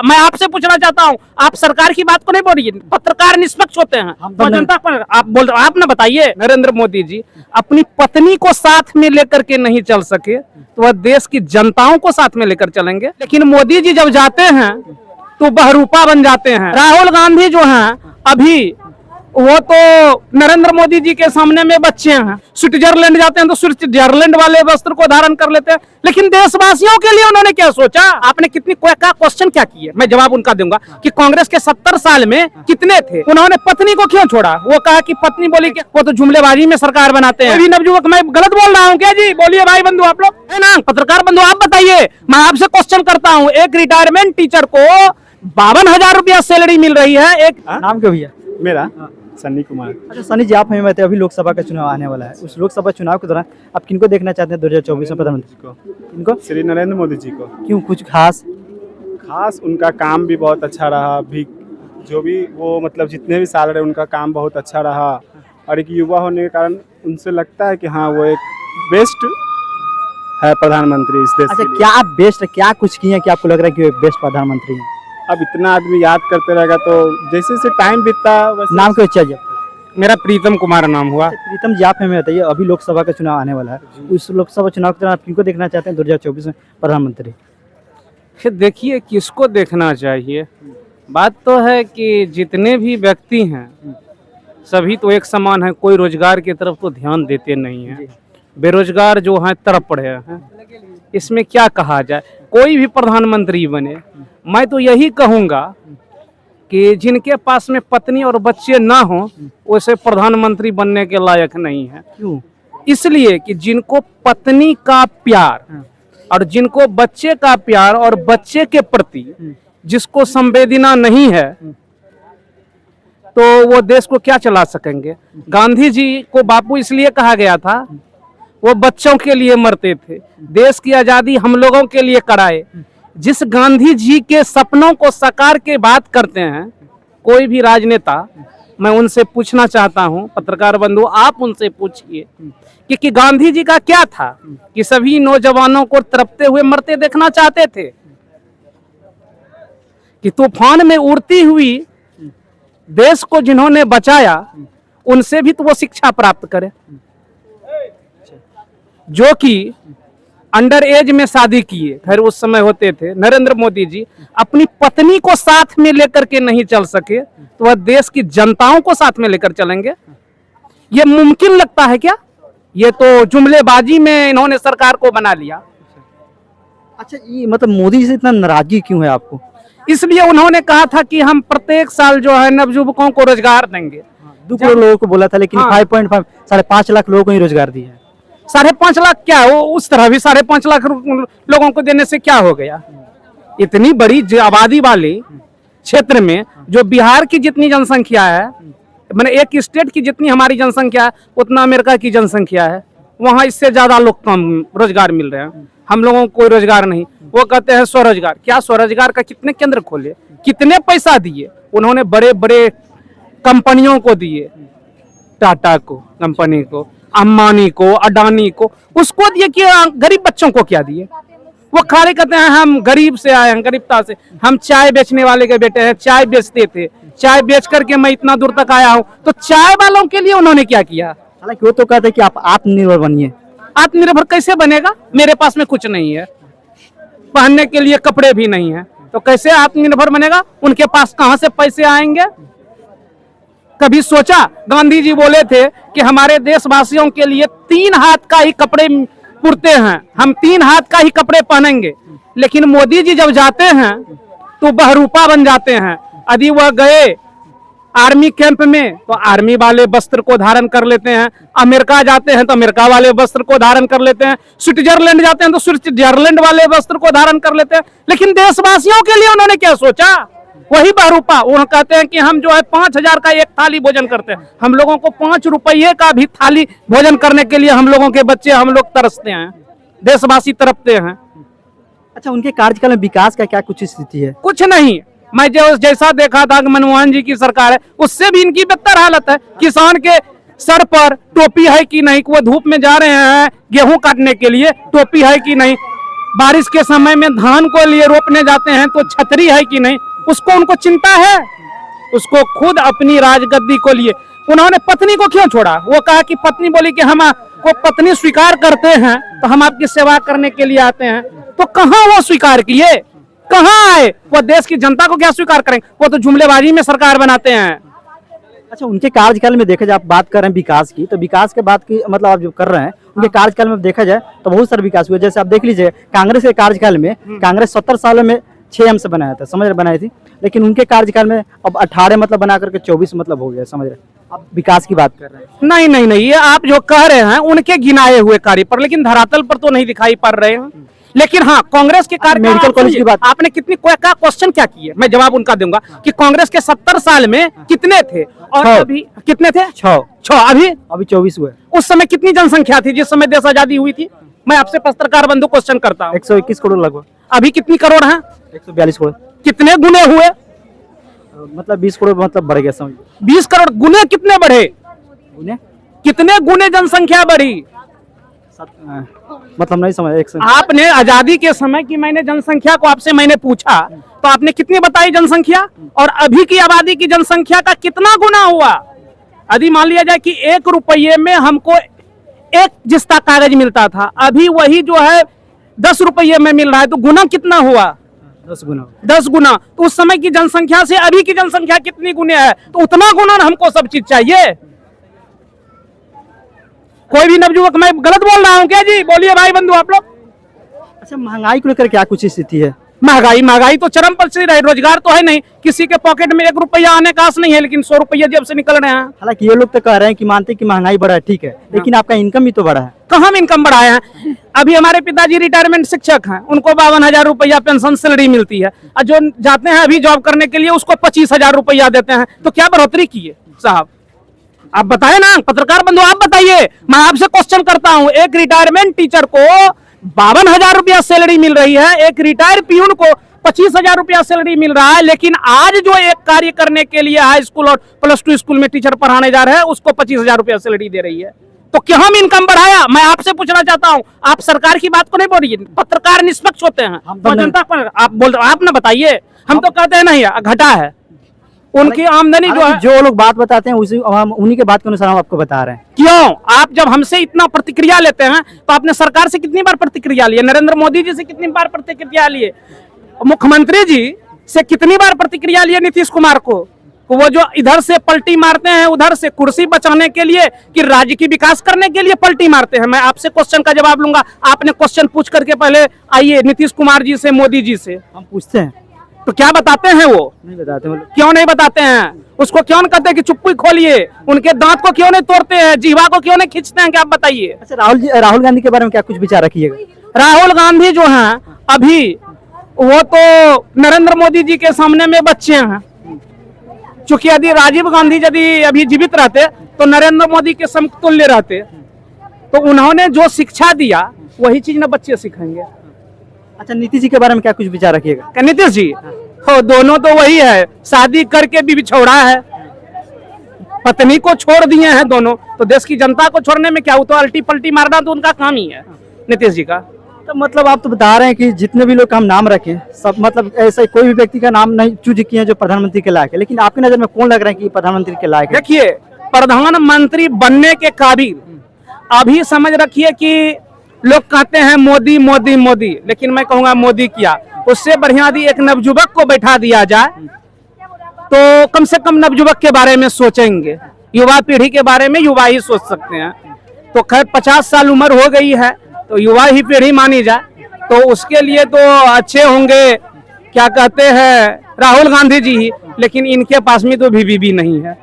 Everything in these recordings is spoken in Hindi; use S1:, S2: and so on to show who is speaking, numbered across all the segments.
S1: मैं आपसे पूछना चाहता हूँ, आप सरकार की बात को नहीं बोलिए, पत्रकार निष्पक्ष होते हैं तो जनता पर आप ना बताइए। नरेंद्र मोदी जी अपनी पत्नी को साथ में लेकर के नहीं चल सके तो वह देश की जनताओं को साथ में लेकर चलेंगे। लेकिन मोदी जी जब जाते हैं तो बहरूपा बन जाते हैं। राहुल गांधी जो हैं अभी वो तो नरेंद्र मोदी जी के सामने में बच्चे हैं। स्विट्जरलैंड जाते हैं तो स्विट्जरलैंड वाले वस्त्र को धारण कर लेते हैं। लेकिन देशवासियों के लिए उन्होंने क्या सोचा? आपने कितनी क्वेश्चन क्या किए, मैं जवाब उनका दूंगा कि कांग्रेस के 70 साल में कितने थे, उन्होंने पत्नी को क्यों छोड़ा? वो कहा कि पत्नी बोली कि वो तो जुमलेबाजी में सरकार बनाते हैं। अभी नवयुवक, मैं गलत बोल रहा हूँ क्या जी? बोलिए भाई बंधु, आप लोग है ना, पत्रकार बंधु, आप बताइए। मैं आपसे क्वेश्चन करता हूँ, एक रिटायरमेंट टीचर को 52,000 रुपया सैलरी मिल रही है। एक
S2: नाम क्या भैया?
S3: मेरा सन्नी कुमार।
S2: अच्छा सनी जी, आप हमें बताइए, अभी लोकसभा का चुनाव आने वाला है, उस लोकसभा चुनाव के दौरान आप किनको देखना चाहते हैं 2024 में प्रधानमंत्री को? इनको
S3: श्री नरेंद्र मोदी जी को।
S2: क्यों, कुछ खास?
S3: उनका काम भी बहुत अच्छा रहा, भी जो भी वो मतलब जितने भी साल रहे उनका काम बहुत अच्छा रहा, और एक युवा होने के कारण उनसे लगता है कि हाँ वो एक बेस्ट है प्रधानमंत्री इस देश
S2: अच्छा,
S3: के लिए।
S2: क्या आप बेस्ट, क्या कुछ किए कि आपको लग रहा है कि वो बेस्ट प्रधानमंत्री हैं?
S3: अब इतना आदमी याद करते रहेगा तो जैसे जैसे टाइम बीतता वैसे।
S2: नाम क्या चाहिए?
S1: मेरा प्रीतम कुमार नाम हुआ।
S2: प्रीतम जी, आप हमें बताइए, अभी लोकसभा का चुनाव आने वाला है, उस लोकसभा चुनाव के दौरान आप किनको देखना चाहते हैं 2024 में प्रधानमंत्री?
S1: देखिए, किसको देखना चाहिए, बात तो है कि जितने भी व्यक्ति हैं सभी तो एक समान है। कोई रोजगार की तरफ तो ध्यान देते नहीं है, बेरोजगार जो हैं तड़प पड़े हैं। इसमें क्या कहा जाए, कोई भी प्रधानमंत्री बने, मैं तो यही कहूँगा कि जिनके पास में पत्नी और बच्चे ना हो वैसे प्रधानमंत्री बनने के लायक नहीं है।
S2: क्यों?
S1: इसलिए कि जिनको पत्नी का प्यार और जिनको बच्चे का प्यार और बच्चे के प्रति जिसको संवेदना नहीं है तो वो देश को क्या चला सकेंगे? गांधी जी को बापू इसलिए कहा गया था, वो बच्चों के लिए मरते थे, देश की आजादी हम लोगों के लिए कराए। जिस गांधी जी के सपनों को साकार के बात करते हैं कोई भी राजनेता, मैं उनसे पूछना चाहता हूं, पत्रकार बंधु आप उनसे पूछिए कि गांधी जी का क्या था कि सभी नौजवानों को तड़पते हुए मरते देखना चाहते थे, कि तूफान में उड़ती हुई देश को जिन्होंने बचाया उनसे भी तो वो शिक्षा प्राप्त करे, जो कि अंडर एज में शादी किए। खैर उस समय होते थे। नरेंद्र मोदी जी अपनी पत्नी को साथ में लेकर के नहीं चल सके तो वह देश की जनताओं को साथ में लेकर चलेंगे? ये मुमकिन लगता है क्या? ये तो जुमलेबाजी में इन्होंने सरकार को बना लिया।
S2: अच्छा, ये मतलब मोदी जी से इतना नाराजगी क्यों है आपको?
S1: इसलिए उन्होंने कहा था कि हम प्रत्येक साल जो है नवयुवकों को रोजगार देंगे।
S2: 2 करोड़ लोगों को बोला था, लेकिन 5.5 5.5 लाख लोगों को ही रोजगार दिया है।
S1: 5.5 लाख क्या वो उस तरह भी 5.5 लाख लोगों को देने से क्या हो गया? इतनी बड़ी आबादी वाले क्षेत्र में जो बिहार की जितनी जनसंख्या है, मैंने एक स्टेट की जितनी हमारी जनसंख्या है उतना अमेरिका की जनसंख्या है, वहाँ इससे ज्यादा लोग कम रोजगार मिल रहे हैं। हम लोगों को कोई रोजगार नहीं। वो कहते हैं स्वरोजगार। क्या स्वरोजगार का कितने केंद्र खोले, कितने पैसा दिए? उन्होंने बड़े बड़े कंपनियों को दिए, टाटा को कंपनी को, अंबानी को, अडानी को, उसको दिए कि गरीब बच्चों को क्या दिए? वो खाली कहते हैं हम गरीब से आए हैं, गरीबता से। हम चाय बेचने वाले के बेटे हैं, चाय बेचते थे, चाय बेच करके मैं इतना दूर तक आया हूँ। तो चाय वालों के लिए उन्होंने क्या किया?
S2: हालांकि वो तो कहते हैं कि आप आत्मनिर्भर बनिए।
S1: आत्मनिर्भर कैसे बनेगा? मेरे पास में कुछ नहीं है, पहनने के लिए कपड़े भी नहीं है, तो कैसे आत्मनिर्भर बनेगा? उनके पास कहां से पैसे आएंगे? कभी सोचा? गांधी जी बोले थे कि हमारे देशवासियों के लिए 3 हाथ का ही कपड़े पुरते हैं, हम 3 हाथ का ही कपड़े पहनेंगे। लेकिन मोदी जी जब जाते हैं तो बहरूपा बन जाते हैं। यदि वह गए आर्मी कैंप में तो आर्मी वाले वस्त्र को धारण कर लेते हैं, अमेरिका जाते हैं तो अमेरिका वाले वस्त्र को धारण कर लेते हैं, स्विट्जरलैंड जाते हैं तो स्विट्जरलैंड वाले वस्त्र को धारण कर लेते हैं। लेकिन देशवासियों के लिए उन्होंने क्या सोचा? वही बहरूपा। वो कहते हैं कि हम जो है 5,000 का एक थाली भोजन करते हैं, हम लोगों को 5 रुपये का भी थाली भोजन करने के लिए हम लोगों के बच्चे, हम लोग तरसते हैं, देशवासी तड़पते हैं।
S2: अच्छा, उनके कार्यकाल में विकास का क्या कुछ स्थिति है?
S1: कुछ नहीं। मैं जो जैसा देखा था कि मनमोहन जी की सरकार है उससे भी इनकी बेहतर हालत है। किसान के सर पर टोपी है कि नहीं? वो धूप में जा रहे हैं गेहूं काटने के लिए, टोपी है कि नहीं? बारिश के समय में धान को लिए रोपने जाते हैं तो छतरी है कि नहीं, उसको उनको चिंता है। उसको खुद अपनी राजगद्दी को लिए उन्होंने पत्नी को क्यों छोड़ा? वो कहा कि पत्नी बोली कि हम को पत्नी स्वीकार करते हैं तो हम आपकी सेवा करने के लिए आते हैं। तो कहाँ वो स्वीकार किए, कहाँ आए? वो देश की जनता को क्या स्वीकार करेंगे? वो तो जुमलेबाजी में सरकार बनाते हैं।
S2: अच्छा, उनके कार्यकाल में देखा जाए, आप बात कर रहे हैं विकास की, तो विकास के बात की मतलब आप जो कर रहे हैं उनके कार्यकाल में देखा जाए तो बहुत सारा विकास हुआ। जैसे आप देख लीजिए कांग्रेस के कार्यकाल में, कांग्रेस 70 सालों में 6 एम्स बनाया था, समझ रहे, बनाई थी, लेकिन उनके कार्यकाल में अब 18 मतलब बना करके 24 मतलब हो गया, समझ रहे। आप विकास की बात कर रहे हैं।
S1: नहीं नहीं नहीं, ये आप जो कह रहे हैं उनके गिनाए हुए कार्य पर, लेकिन धरातल पर तो नहीं दिखाई पड़ रहे हैं। लेकिन हाँ, कांग्रेस के कार्य,
S2: मेडिकल कॉलेज की बात,
S1: आपने कितनी क्या क्वेश्चन क्या किए, मैं जवाब उनका दूंगा कि कांग्रेस के 70 साल में कितने थे और अभी कितने थे? 6। अभी
S2: 24 हुए।
S1: उस समय कितनी जनसंख्या थी जिस समय देश आजादी हुई थी? मैं आपसे पत्रकार बंधु क्वेश्चन करता हूँ।
S2: 121 करोड़ लगभग।
S1: अभी कितनी करोड़ है?
S2: 142 करोड़।
S1: कितने गुने हुए?
S2: मतलब 20 करोड़ मतलब बढ़ गया, समझ।
S1: 20 करोड़ गुने कितने बढ़े?
S2: गुने
S1: कितने गुने जनसंख्या बढ़ी?
S2: मतलब नहीं समझ।
S1: आपने आजादी के समय की मैंने जनसंख्या को आपसे मैंने पूछा तो आपने कितनी बताई जनसंख्या, और अभी की आबादी की जनसंख्या का कितना गुना हुआ? यदि मान लिया जाए कि 1 रुपये में हमको 1 जिस्ता कागज मिलता था, अभी वही जो है 10 रुपये में मिल रहा है, तो गुना कितना हुआ?
S2: 10 गुना।
S1: 10 गुना। तो उस समय की जनसंख्या से अभी की जनसंख्या कितनी गुने है? तो उतना गुना हमको सब चीज चाहिए। कोई भी नवयुवक, मैं गलत बोल रहा हूँ क्या जी? बोलिए भाई बंधु आप लोग।
S2: अच्छा, महंगाई को लेकर क्या कुछ स्थिति है?
S1: महंगाई तो चरम पर चल रही है, रोजगार तो है नहीं, किसी के पॉकेट में 1 रुपया आने का आस नहीं है, लेकिन 100 रुपया जेब से निकल रहे हैं।
S2: हालांकि ये लोग तो कह रहे हैं कि मानते हैं कि महंगाई बढ़ा है, ठीक है, लेकिन आपका इनकम भी तो बढ़ा है।
S1: कहाँ हम इनकम बढ़ाए हैं? अभी हमारे पिताजी रिटायरमेंट शिक्षक हैं, उनको 52,000 रुपया पेंशन सैलरी मिलती है, और जो जाते हैं अभी जॉब करने के लिए उसको 25,000 रुपया देते हैं। तो क्या बढ़ोतरी की है साहब? आप बताए ना, पत्रकार बंधु आप बताइए। मैं आपसे क्वेश्चन करता हूं, एक रिटायरमेंट टीचर को 52,000 रुपया सैलरी मिल रही है, एक रिटायर पीयून को 25,000 रुपया सैलरी मिल रहा है, लेकिन आज जो एक कार्य करने के लिए हाई स्कूल और +2 स्कूल में टीचर पढ़ाने जा रहे हैं उसको 25,000 रुपया सैलरी दे रही है। तो क्या हम इनकम बढ़ाया? मैं आपसे पूछना चाहता हूं, आप सरकार की बात को नहीं बोलिए, पत्रकार निष्पक्ष होते हैं, जनता पर आप ना बताइए। हम तो कहते हैं नहीं घटा है उनकी आमदनी जो है।
S2: जो लोग बात बताते हैं उसी हम उन्हीं के बात के अनुसार हम आपको बता रहे हैं।
S1: क्यों? आप जब हमसे इतना प्रतिक्रिया लेते हैं तो आपने सरकार से कितनी बार प्रतिक्रिया लिए? नरेंद्र मोदी जी से कितनी बार प्रतिक्रिया लिए? मुख्यमंत्री जी से कितनी बार प्रतिक्रिया लिए? नीतीश कुमार को वो जो इधर से पलटी मारते हैं उधर से कुर्सी बचाने के लिए कि राज्य की विकास करने के लिए पलटी मारते हैं। मैं आपसे क्वेश्चन का जवाब लूंगा, आपने क्वेश्चन पूछ करके पहले आइए नीतीश कुमार जी से, मोदी जी से।
S2: हम पूछते हैं
S1: तो क्या बताते हैं? वो
S2: नहीं बताते।
S1: क्यों नहीं बताते हैं? उसको क्यों नहीं कहते कि चुप्पी खोलिए? उनके दांत को क्यों नहीं तोड़ते हैं? जीवा को क्यों नहीं खींचते हैं? क्या आप बताइए।
S2: अच्छा, राहुल गांधी के बारे में क्या कुछ विचार रखिएगा?
S1: राहुल गांधी जो हैं अभी वो तो नरेंद्र मोदी जी के सामने में बच्चे हैं, चूंकि यदि राजीव गांधी यदि अभी जीवित रहते तो नरेंद्र मोदी के समतुल्य रहते, तो उन्होंने जो शिक्षा दिया वही चीज ना बच्चे सीखेंगे।
S2: अच्छा, नीतीश जी के बारे में क्या कुछ विचार रखिएगा?
S1: क्या नीतीश जी हो? दोनों तो वही है, शादी करके भी बिछोड़ा है, पत्नी को छोड़ दिए हैं दोनों। तो देश की जनता को छोड़ने में क्या हो, तो अल्टी पल्टी मारना तो उनका काम ही है नीतीश जी का।
S2: तो मतलब आप तो बता रहे हैं कि जितने भी लोग हम नाम रखें सब मतलब ऐसा कोई भी व्यक्ति का नाम नहीं चूज किए हैं जो प्रधानमंत्री के लायक है, लेकिन आपकी नजर में कौन लग रहा है कि प्रधानमंत्री के लायक है?
S1: देखिए, प्रधानमंत्री बनने के काबिल अभी समझ रखिए कि लोग कहते हैं मोदी मोदी मोदी, लेकिन मैं कहूंगा मोदी किया उससे बढ़िया यदि एक नवयुवक को बैठा दिया जाए तो कम से कम नवयुवक के बारे में सोचेंगे, युवा पीढ़ी के बारे में युवा ही सोच सकते हैं। तो खैर 50 साल उम्र हो गई है तो युवा ही पीढ़ी मानी जाए, तो उसके लिए तो अच्छे होंगे क्या कहते हैं राहुल गांधी जी ही, लेकिन इनके पास में तो भी नहीं है।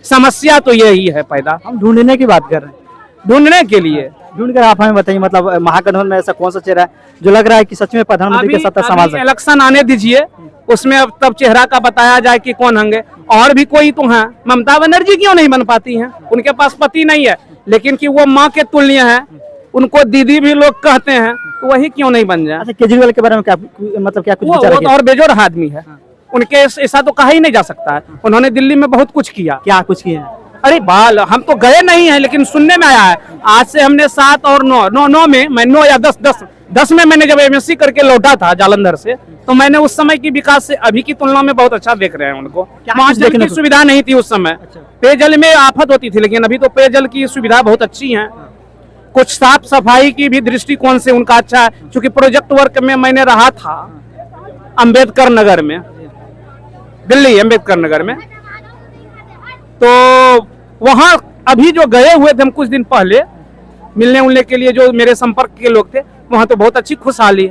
S1: समस्या तो यही है पैदा।
S2: हम ढूंढने की बात कर रहे हैं।
S1: ढूंढने के लिए
S2: ढूंढ कर आप हमें बताइए, मतलब महागठबंधन में ऐसा कौन सा चेहरा है जो लग रहा है कि सच में प्रधानमंत्री के सत्ता संभाल सकता है?
S1: इलेक्शन आने दीजिए, उसमें अब तब चेहरा का बताया जाए कि कौन होंगे। और भी कोई तो हैं, ममता बनर्जी क्यों नहीं बन पाती हैं? उनके पास पति नहीं है, लेकिन कि वो माँ के तुल्य हैं, उनको दीदी भी लोग कहते हैं, तो वही क्यों नहीं बन जाए?
S2: अच्छा, केजरीवाल के बारे में क्या मतलब क्या कुछ विचार?
S1: वो तो और बेजोड़ आदमी है, उनके ऐसा तो कहा ही नहीं जा सकता है। उन्होंने दिल्ली में बहुत कुछ किया।
S2: क्या कुछ किया है?
S1: अरे बाल, हम तो गए नहीं हैं, लेकिन सुनने में आया है। आज से हमने 7 और 9 में मैं 9 या 10 10 में मैंने जब एमएससी करके लौटा था जालंधर से, तो मैंने उस समय की विकास से अभी की तुलना में बहुत अच्छा देख रहे हैं उनको। वहाँ
S2: कुछ
S1: जल
S2: देखने
S1: की
S2: को-
S1: सुविधा नहीं थी उस समय, पेयजल में आफत होती थी, लेकिन अभी तो पेयजल की सुविधा बहुत अच्छी है। कुछ साफ सफाई की भी दृष्टिकोण से उनका अच्छा है, क्योंकि प्रोजेक्ट वर्क में मैंने रहा था अंबेडकर नगर में, दिल्ली अंबेडकर नगर में, तो वहाँ अभी जो गए हुए थे हम कुछ दिन पहले मिलने उलने के लिए, जो मेरे संपर्क के लोग थे, वहाँ तो बहुत अच्छी खुशहाली है।